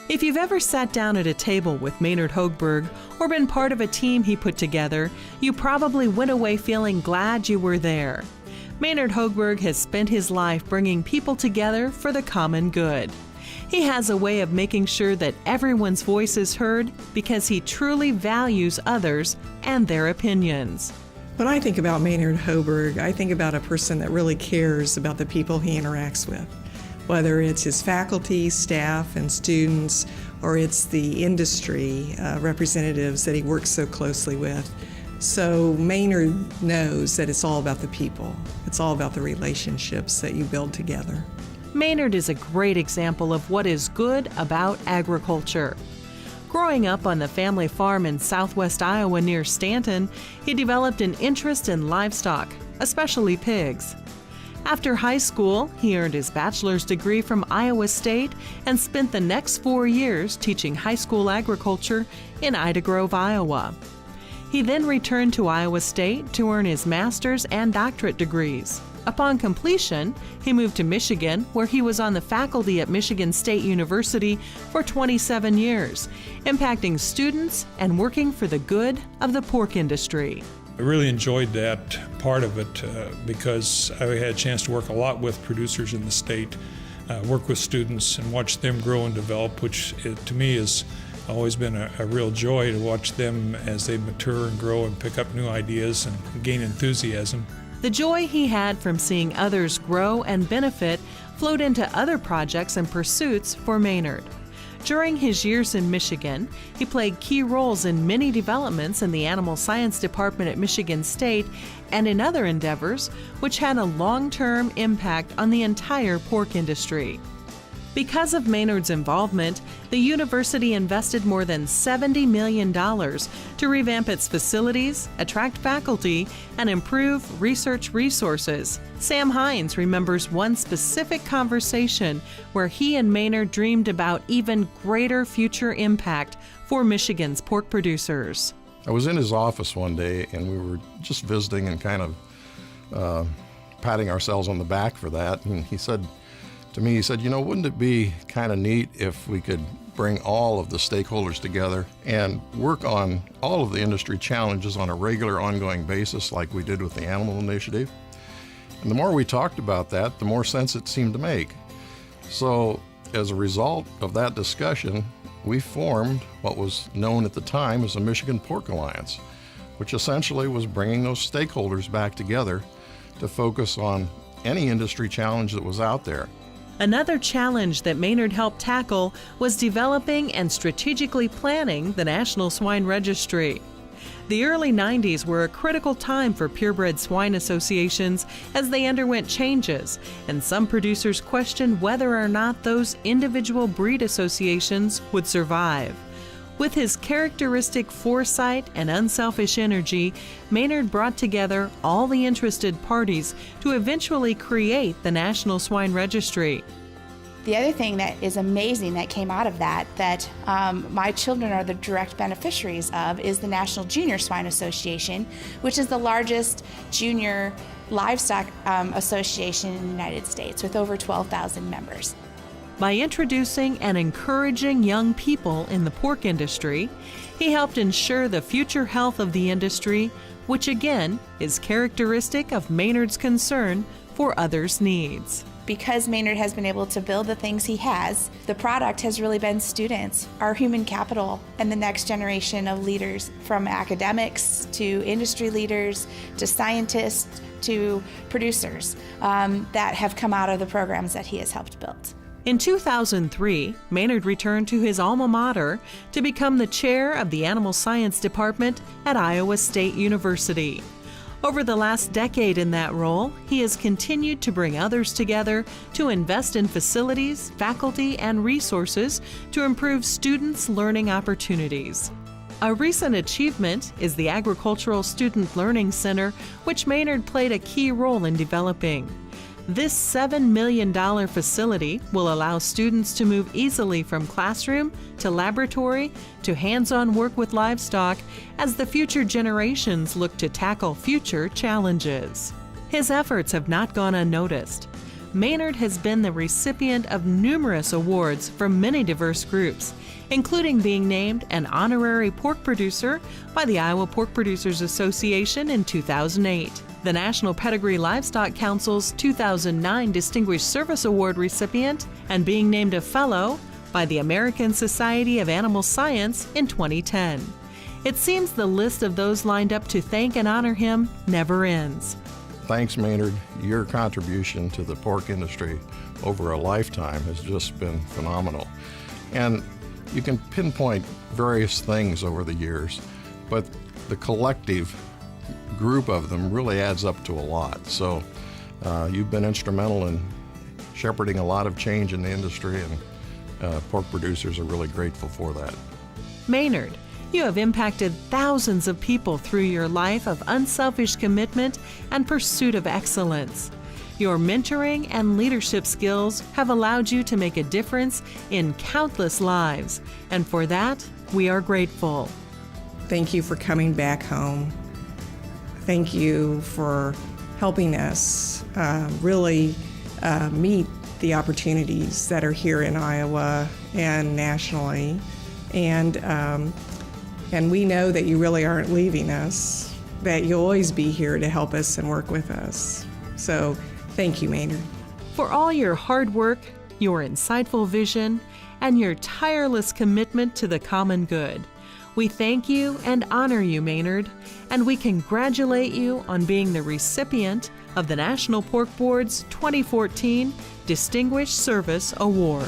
If you've ever sat down at a table with Maynard Hogberg or been part of a team he put together, you probably went away feeling glad you were there. Maynard Hogberg has spent his life bringing people together for the common good. He has a way of making sure that everyone's voice is heard because he truly values others and their opinions. When I think about Maynard Hogberg, I think about a person that really cares about the people he interacts with, whether it's his faculty, staff, and students, or it's the industry representatives that he works so closely with. So Maynard knows that it's all about the people. It's all about the relationships that you build together. Maynard is a great example of what is good about agriculture. Growing up on the family farm in southwest Iowa near Stanton, he developed an interest in livestock, especially pigs. After high school, he earned his bachelor's degree from Iowa State and spent the next 4 years teaching high school agriculture in Ida Grove, Iowa. He then returned to Iowa State to earn his master's and doctorate degrees. Upon completion, he moved to Michigan, where he was on the faculty at Michigan State University for 27 years, impacting students and working for the good of the pork industry. I really enjoyed that part of it because I had a chance to work a lot with producers in the state, work with students and watch them grow and develop, which to me has always been a real joy to watch them as they mature and grow and pick up new ideas and gain enthusiasm. The joy he had from seeing others grow and benefit flowed into other projects and pursuits for Maynard. During his years in Michigan, he played key roles in many developments in the Animal Science Department at Michigan State and in other endeavors which had a long-term impact on the entire pork industry. Because of Maynard's involvement, the university invested more than $70 million to revamp its facilities, attract faculty, and improve research resources. Sam Hines remembers one specific conversation where he and Maynard dreamed about even greater future impact for Michigan's pork producers. I was in his office one day and we were just visiting and kind of patting ourselves on the back for that, and he said to me, you know, wouldn't it be kind of neat if we could bring all of the stakeholders together and work on all of the industry challenges on a regular, ongoing basis like we did with the Animal Initiative? And the more we talked about that, the more sense it seemed to make. So as a result of that discussion, we formed what was known at the time as the Michigan Pork Alliance, which essentially was bringing those stakeholders back together to focus on any industry challenge that was out there. Another challenge that Maynard helped tackle was developing and strategically planning the National Swine Registry. The early 90s were a critical time for purebred swine associations as they underwent changes, and some producers questioned whether or not those individual breed associations would survive. With his characteristic foresight and unselfish energy, Maynard brought together all the interested parties to eventually create the National Swine Registry. The other thing that is amazing that came out of that my children are the direct beneficiaries of is the National Junior Swine Association, which is the largest junior livestock association in the United States with over 12,000 members. By introducing and encouraging young people in the pork industry, he helped ensure the future health of the industry, which again is characteristic of Maynard's concern for others' needs. Because Maynard has been able to build the things he has, the product has really been students, our human capital, and the next generation of leaders, from academics to industry leaders to scientists to producers that have come out of the programs that he has helped build. In 2003, Maynard returned to his alma mater to become the chair of the Animal Science Department at Iowa State University. Over the last decade in that role, he has continued to bring others together to invest in facilities, faculty, and resources to improve students' learning opportunities. A recent achievement is the Agricultural Student Learning Center, which Maynard played a key role in developing. This $7 million facility will allow students to move easily from classroom to laboratory to hands-on work with livestock as the future generations look to tackle future challenges. His efforts have not gone unnoticed. Maynard has been the recipient of numerous awards from many diverse groups, including being named an honorary pork producer by the Iowa Pork Producers Association in 2008, the National Pedigree Livestock Council's 2009 Distinguished Service Award recipient, and being named a fellow by the American Society of Animal Science in 2010. It seems the list of those lined up to thank and honor him never ends. Thanks, Maynard. Your contribution to the pork industry over a lifetime has just been phenomenal. And you can pinpoint various things over the years, but the collective group of them really adds up to a lot. So you've been instrumental in shepherding a lot of change in the industry, and pork producers are really grateful for that. Maynard, you have impacted thousands of people through your life of unselfish commitment and pursuit of excellence. Your mentoring and leadership skills have allowed you to make a difference in countless lives, and for that, we are grateful. Thank you for coming back home. Thank you for helping us really meet the opportunities that are here in Iowa and nationally. And we know that you really aren't leaving us, that you'll always be here to help us and work with us. So thank you, Maynard. For all your hard work, your insightful vision, and your tireless commitment to the common good, we thank you and honor you, Maynard, and we congratulate you on being the recipient of the National Pork Board's 2014 Distinguished Service Award.